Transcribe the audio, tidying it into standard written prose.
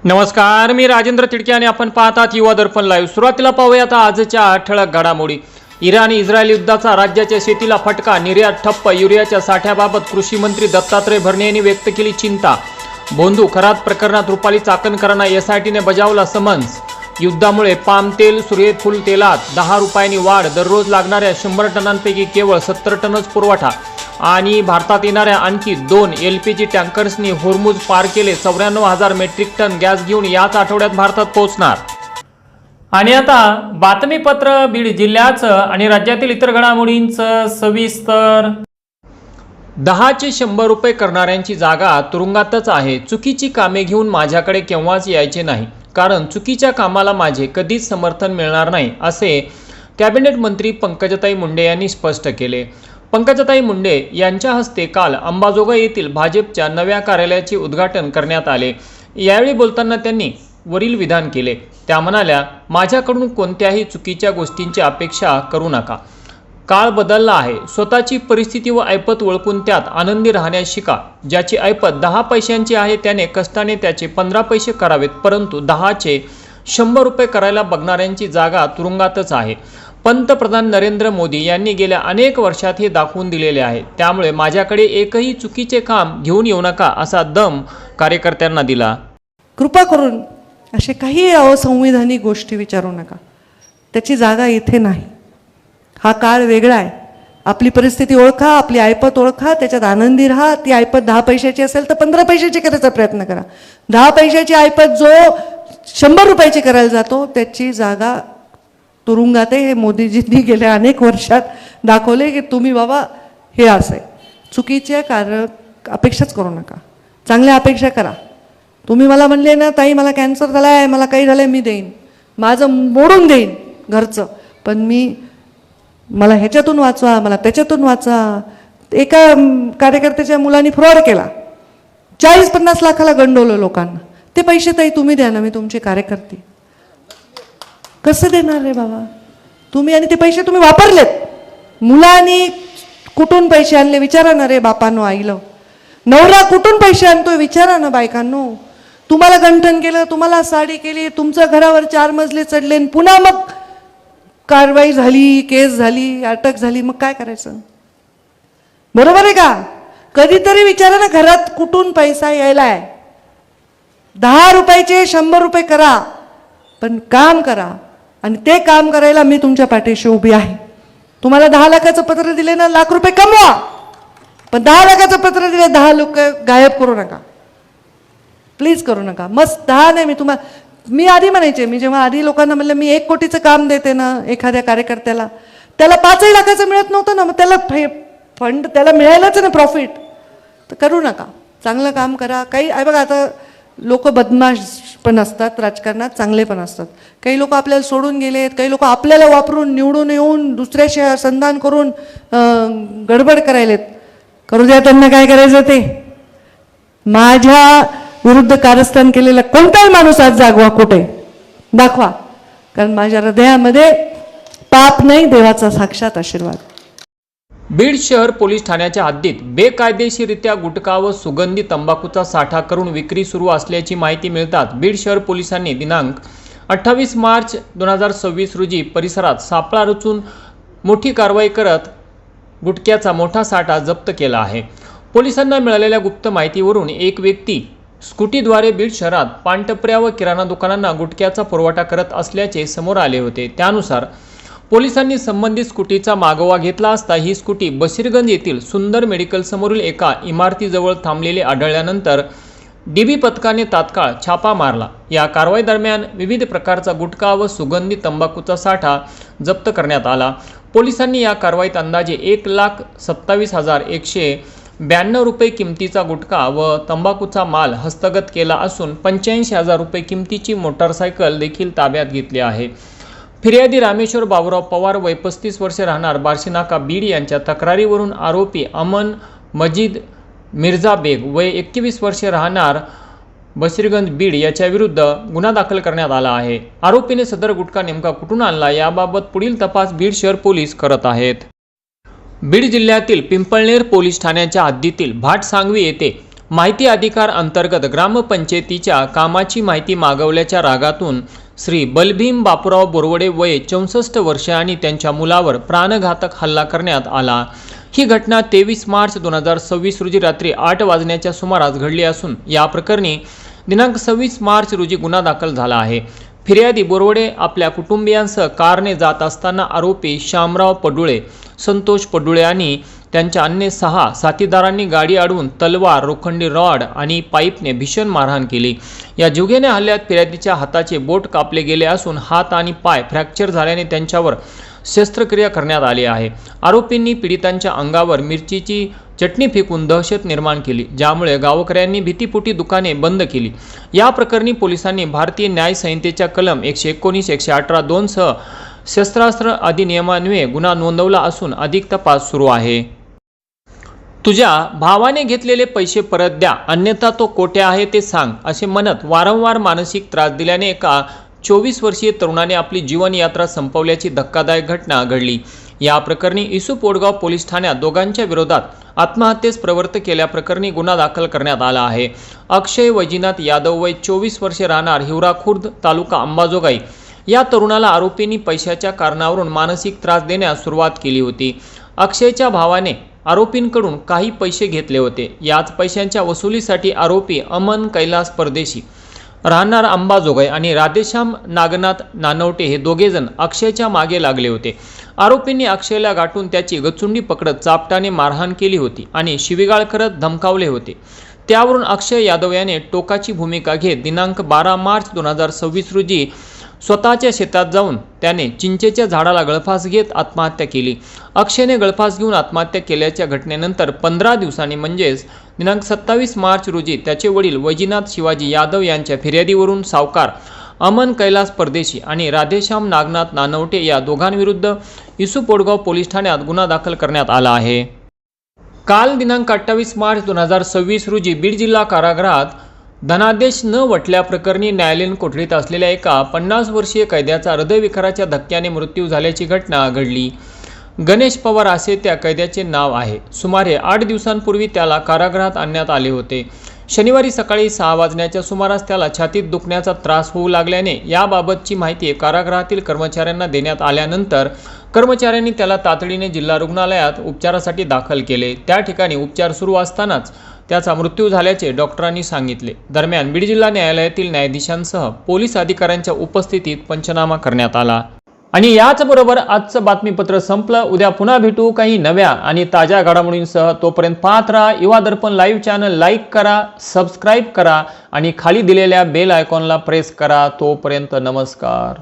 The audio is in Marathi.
नमस्कार, मी राजेंद्र तिडके आणि आपण पाहतात युवा दर्पण लाईव्ह। सुरुवातीला पाहूयात आजच्या ठळक घडामोडी। इराण इस्रायल युद्धाचा राज्याच्या शेतीला फटका, निर्यात ठप्प, युरियाच्या साठ्याबाबत कृषी मंत्री दत्तात्रय भरणे यांनी व्यक्त केली चिंता। बोंधू खरात प्रकरणात रुपाली चाकणकरांना एसआयटीने बजावला समन्स। युद्धामुळे पाम तेल, सूर्यफूल तेलात 10 रुपयांनी वाढ, दररोज लागणाऱ्या 100 टनांपैकी केवळ 70 टनच पुरवठा। आणि भारतात येणाऱ्या आणखी 2 LPG टँकर्सनी होर्मुज पार केले। 94,000 मेट्रिक टन गॅस घेऊन याच आठवड्यात भारतात पोहोचणार। आणि आता बातमीपत्र बीड जिल्ह्याचं आणि राज्यातील इतर घडामोडींचं सविस्तर। 10चे 100 रुपये करणाऱ्यांची जागा तुरुंगातच आहे। चुकीची कामे घेऊन माझ्याकडे केव्हाच यायचे नाही, कारण चुकीच्या कामाला माझे कधीच समर्थन मिळणार नाही, असे कॅबिनेट मंत्री पंकजाताई मुंडे यांनी स्पष्ट केले। पंकजाताई मुंडे यांच्या हस्ते काल अंबाजोगाई येथील भाजपच्या नव्या कार्यालयाचे उद्घाटन करण्यात आले। यावेळी बोलताना त्यांनी वरील विधान केले। त्या म्हणाल्या, माझ्याकडून कोणत्याही चुकीच्या गोष्टींची अपेक्षा करू नका। काळ बदलला आहे। स्वतःची परिस्थिती व ऐपत ओळखून त्यात आनंदी राहण्यास शिका। ज्याची ऐपत 10 पैशांची आहे त्याने कष्टाने त्याचे 15 पैसे करावेत, परंतु 10चे 100 रुपये करायला बघणाऱ्यांची जागा तुरुंगातच आहे। पंतप्रधान नरेंद्र मोदी यांनी गेल्या अनेक वर्षात हे दाखवून दिलेले आहे। त्यामुळे माझ्याकडे एकही चुकीचे काम घेऊन येऊ नका, असा दम कार्यकर्त्यांना दिला। कृपा करून असे काही असंविधानिक गोष्टी विचारू नका, त्याची जागा इथे नाही। हा काळ वेगळा आहे। आपली परिस्थिती ओळखा, आपली ऐपत ओळखा, त्याच्यात आनंदी राहा। ती ऐपत 10 पैशाची असेल तर 15 पैशाची करायचा प्रयत्न करा। 10 पैशाची ऐपत जो 100 रुपयाची करायला जातो त्याची जागा तुरुंगात आहे। हे मोदीजींनी गेल्या अनेक वर्षात दाखवले की तुम्ही बाबा हे असे चुकीचे कार्य अपेक्षाच करू नका, चांगल्या अपेक्षा करा। तुम्ही मला म्हणले ना, ताई मला कॅन्सर झाला आहे, मला काही झालं आहे, मी देईन, माझं मोडून देईन घरचं, पण मला ह्याच्यातून वाचवा, मला त्याच्यातून वाचवा। एका कार्यकर्त्याच्या मुलांनी फ्रॉड केला, 40-50 लाखाला गंडवलं लोकांना। ते पैसे ताई तुम्ही द्या ना, मी तुमचे कार्यकर्ते। कसं देणार रे बाबा तुम्ही? आणि ते पैसे तुम्ही वापरलेत। मुलांनी कुठून पैसे आणले विचारा ना रे बापांनो, आईलं। नवरा कुठून पैसे आणतोय विचारा ना बायकांनो। तुम्हाला गंठन केलं, तुम्हाला साडी केली, तुमचं घरावर 4 मजले चढले, पुन्हा मग कारवाई झाली, केस झाली, अटक झाली, मग काय करायचं? बरोबर आहे का? कधीतरी विचारा ना घरात कुठून पैसा यायलाय। 10 रुपयाचे 100 रुपये करा, पण काम करा। आणि ते काम करायला मी तुमच्या पाठीशी उभी आहे। तुम्हाला 10 लाखाचं पत्र दिले ना, लाख रुपये कमवा, पण 10 लाखाचं पत्र दिले 10 लोक गायब करू नका, प्लीज करू नका। मस्त 10 नाही, मी आधी म्हणायचे, मी जेव्हा आधी लोकांना म्हणलं मी 1 कोटीचं काम देते ना एखाद्या कार्यकर्त्याला, त्याला 5 लाखाचं मिळत नव्हतं ना, मग त्याला फंड त्याला मिळायलाच ना प्रॉफिट। तर करू नका, चांगलं काम करा। काही आहे बघा, आता लोक बदमाश पण असतात राजकारणात, चांगले पण असतात। काही लोक आपल्याला सोडून गेलेत, काही लोक आपल्याला वापरून निवडून येऊन दुसऱ्याशी संधान करून गडबड करायलेत। करू द्या त्यांना, काय करायचं ते। माझ्या विरुद्ध कारस्थान केलेला कोणताही माणूस आज जागवा कुठे दाखवा, कारण माझ्या हृदयामध्ये पाप नाही, देवाचा साक्षात आशीर्वाद। बीड शहर पोलीस ठाण्याच्या हद्दीत बेकायदेशीररित्या गुटखा व सुगंधी तंबाखूचा साठा करून विक्री सुरू असल्याची माहिती मिळताच बीड शहर पोलिसांनी दिनांक 28 मार्च 2026 रोजी परिसरात सापळा रचून मोठी कारवाई करत गुटख्याचा मोठा साठा जप्त केला आहे। पोलिसांना मिळालेल्या गुप्त माहितीवरून एक व्यक्ती स्कूटीद्वारे बीड शहरात पानटपऱ्या व किराणा दुकानांना गुटख्याचा पुरवठा करत असल्याचे समोर आले होते। त्यानुसार पोलिसांनी संबंधित स्कूटीचा मागोवा घेतला असता ही स्कूटी बशीरगंज येथील सुंदर मेडिकल समोरील एका इमारतीजवळ थांबलेली आढळल्यानंतर DB पथकाने तात्काळ छापा मारला। या कारवाई दरम्यान विविध प्रकारचा गुटखा व सुगंधी तंबाखूचा साठा जप्त करण्यात आला। पोलिसांनी या कारवाईत अंदाजे 1,27,192 रुपये किमतीचा गुटखा व तंबाखूचा माल हस्तगत केला असून 85,000 रुपये किमतीची मोटारसायकल देखील ताब्यात घेतली आहे। फिर्यादी रामेश्वर बाबूराव पवार वय 35 वर्षे राहणार बार्शीनाका बीड यांच्या तक्रारीवरून आरोपी अमन मजीद मिर्झा बेग वय 21 वर्षे राहणार बशीरगंज बीड याच्या विरुद्ध गुन्हा दाखल करण्यात आला आहे। आरोपीने सदर गुटखा नेमका कुठून आणला याबाबत पुढील तपास बीड शहर पोलीस करत आहेत। बीड जिल्ह्यातील पिंपळनेर पोलीस ठाण्याच्या हद्दीतील भाटसांगवी येथे माहिती अधिकार अंतर्गत ग्रामपंचायतीच्या कामाची माहिती मागवल्याच्या रागातून श्री बलभीम बापूराव बोरवडे वय 64 वर्षे आणि त्यांच्या मुलावर प्राणघातक हल्ला करण्यात आला। ही घटना 23 मार्च 2026 रोजी रात्री 8 वाजण्याच्या सुमारास घडली असून या प्रकरणी दिनांक 26 मार्च रोजी गुन्हा दाखल झाला आहे। फिर्यादी बोरवडे आपल्या कुटुंबियांसह कारने जात असताना आरोपी शामराव पडुळे, संतोष पडुळे आणि त्यांच्या अन्य 6 साथीदारांनी गाडी अडवून तलवार, लोखंडी रॉड आणि पाईपने भीषण मारहाण केली। या जीवघेण्या हल्ल्यात फिर्यादीच्या हाताचे बोट कापले गेले असून हात आणि पाय फ्रॅक्चर झाल्याने त्यांच्यावर शस्त्रक्रिया करण्यात आली आहे। आरोपींनी पीडितांच्या अंगावर मिरचीची चटणी फेकून दहशत निर्माण केली, ज्यामुळे गावकऱ्यांनी भीतीपोटी दुकाने बंद केली। या प्रकरणी पोलिसांनी भारतीय न्याय संहितेच्या कलम 119, 118, 2 सह शस्त्रास्त्र अधिनियमान्वये गुन्हा नोंदवला असून अधिक तपास सुरू आहे। तुझ्या भावाने घेतलेले पैसे परत द्या, अन्यथा तो कोठे आहे ते सांग, असे म्हणत वारंवार मानसिक त्रास दिल्याने एका 24 वर्षीय तरुणाने आपली जीवनयात्रा संपवल्याची धक्कादायक घटना घडली। या प्रकरणी इसुप वडगाव पोलीस ठाण्यात दोघांच्या विरोधात आत्महत्येस प्रवृत्त केल्याप्रकरणी गुन्हा दाखल करण्यात आला आहे। अक्षय वैजनाथ यादव वय 24 वर्षे राहणार हिवरा खुर्द तालुका अंबाजोगाई या तरुणाला आरोपींनी पैशाच्या कारणावरून मानसिक त्रास देण्यास सुरुवात केली होती। अक्षयच्या भावाने आरोपींकडून काही पैसे घेतले होते। याच पैशांच्या वसुलीसाठी आरोपी अमन कैलास परदेशी राहणार अंबाजोगाई आणि राधेश्याम नागनाथ नानवटे हे दोघेजण अक्षयच्या मागे लागले होते। आरोपींनी अक्षयला गाठून त्याची गचुंडी पकडत चापटाने मारहाण केली होती आणि शिवीगाळ करत धमकावले होते। त्यावरून अक्षय यादव याने टोकाची भूमिका घेत दिनांक 12 मार्च 2026 रोजी स्वतःच्या शेतात जाऊन त्याने चिंचेच्या झाडाला गळफास घेत आत्महत्या केली। अक्षयने गळफास घेऊन आत्महत्या केल्याच्या घटनेनंतर 15 दिवसांनी म्हणजेच दिनांक 27 मार्च रोजी त्याचे वडील वैजनाथ शिवाजी यादव यांच्या फिर्यादीवरून सावकार अमन कैलास परदेशी आणि राधेश्याम नागनाथ नानवटे या दोघांविरुद्ध इसुप वडगाव पोलीस ठाण्यात गुन्हा दाखल करण्यात आला आहे। काल दिनांक 28 मार्च 2026 रोजी बीड जिल्हा कारागृहात धनादेश न वटल्याप्रकरणी न्यायालयीन कोठडीत असलेल्या एका 50 वर्षीय कैद्याचा हृदयविकाराच्या धक्क्याने मृत्यू झाल्याची घटना घडली। गणेश पवार असे त्या कैद्याचे नाव आहे। सुमारे 8 दिवसांपूर्वी त्याला कारागृहात आणण्यात आले होते। शनिवारी सकाळी 6 वाजण्याच्या सुमारास त्याला छातीत दुखण्याचा त्रास होऊ लागल्याने याबाबतची माहिती कारागृहातील कर्मचाऱ्यांना देण्यात आल्यानंतर कर्मचाऱ्यांनी त्याला तातडीने जिल्हा रुग्णालयात उपचारासाठी दाखल केले। त्या ठिकाणी उपचार सुरू असतानाच त्याचा मृत्यू झाल्याचे डॉक्टरांनी सांगितले। दरम्यान बीड जिल्हा न्यायालयातील न्यायाधीशांसह पोलीस अधिकाऱ्यांच्या उपस्थितीत पंचनामा करण्यात आला। आणि याचबरोबर आजचं बातमीपत्र संपलं। उद्या पुन्हा भेटू काही नव्या आणि ताज्या घडामोडींसह। तोपर्यंत पाहत राहा युवा दर्पण लाईव्ह चॅनल। लाईक करा, सबस्क्राईब करा आणि खाली दिलेल्या बेल आयकॉनला प्रेस करा। तोपर्यंत नमस्कार।